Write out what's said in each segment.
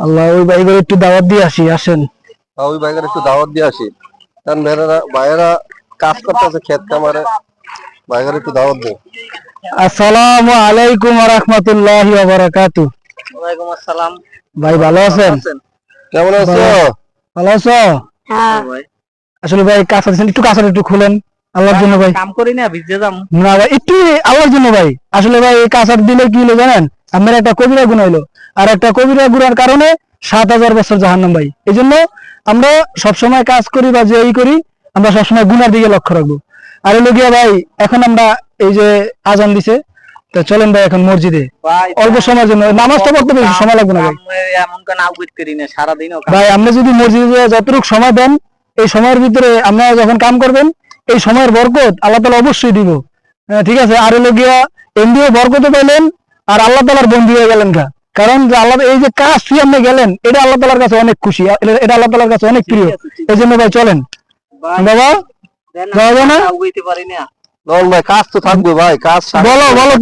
আল্লাহ, ওই ভাইগুলো একটু দাওয়াত দিয়ে আসি, আসেন। ওই ভাইয়ের একটু দাওয়াত দিয়ে আসি, কারণ ভাইয়েরা কাজ করতেছে ক্ষেত খামারে, ভাইয়ের একটু দাওয়াত দেয়। আসসালামু আলাইকুম ওয়া রাহমাতুল্লাহি ওয়া বারাকাতুহু। ওয়ালাইকুম আসসালাম। ভাই ভালো আছেন? কেমন আছো? ভালো আছো? হ্যাঁ ভাই, আসলে ভাই কাছে আছেন, একটু কাছে একটু খুলেন আল্লাহর জন্য ভাই। কাম করি না, ভিজে যাম। না ভাই, একটু আল্লাহর জন্য ভাই। আসলে ভাই এই কাছে দিলে কি হলো জানেন? আমার একটা কবিরা গুনাহ হইলো, আর একটা কবিরা গুনার কারণে 7000 বছর জাহান্নাম ভাই। এই জন্য আমরা সবসময় কাজ করি বা যেই করি, আমরা সবসময় গুনার দিকে লক্ষ্য রাখবো। আর হলো গিয়া ভাই, এখন আমরা এই যে আজান দিছে, তো চলেন ভাই এখন মসজিদে ভাই অল্প সময়ের জন্য নামাজটা পড়তে বেশি সময় লাগবে না ভাই। এমন কেন আউট করি না, সারাদিনও কাম। ভাই আপনি যদি মসজিদে যেয়ে যতটুকু সময় দেন, এই সময়ের ভিতরে আপনারা যখন কাম করবেন, এই সময়ের বরকত আল্লাহ তাআলা অবশ্যই দিব। ঠিক আছে। আর হলো গিয়া এমনিও বরকত পাইলেন, আর আল্লাহ তাআলার বন্ধু হয়ে গেলেন গা। কারণ যে আল্লাহ এই যে কাজ তুই আপনি গেলেন, এটা আল্লাহ তাআলার কাছে অনেক খুশি, এটা আল্লাহ তাআলার কাছে অনেক প্রিয়। এই জন্য ভাই চলেন বাবা, যাওয়া না? আউইতে পারি না। নন ভাই, কাজ তো থাকবে ভাই, কাজ বলো বলো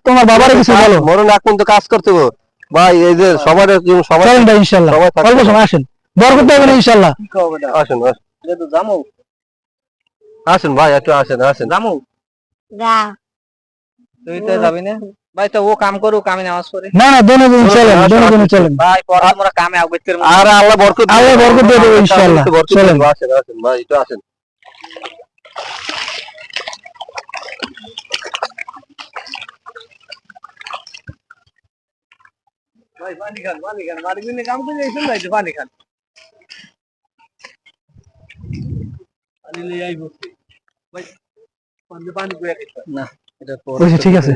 তোমার বাবার কিছু বলো। মরণ এখন তো কাজ করতে হবে ভাই। এই যে সবার সবাই চলেন ভাই ইনশাআল্লাহ, সবাই থাকবে। অল্প সময় আসেন, বরকত পাবেন ইনশাআল্লাহ। কি কবে না? আসেন এটা তো জামু। আসেন ভাই, একটু আসেন আসেন। জামু। যা তুই তো যাবি না? ভাই তো ও কাম করুক, আমি নামাজ পড়ি। না না, দোনো দিন চলেন, দোনো দিন চলেন। ভাই পরে তোমরা কামে আউট করব। আর আল্লাহ বরকত আল্লাহ বরকত দিয়ে দেবে ইনশাআল্লাহ। চলেন। আসেন আসেন ভাই, একটু আসেন। ভাই পানি খান, বাড়ি দিনে কাম করে এসেছেন ভাই, তো পানি খান। পানি লই আইবো ভাই, পানি পানি কইয়া খাইতে। না, এটা ঠিক আছে।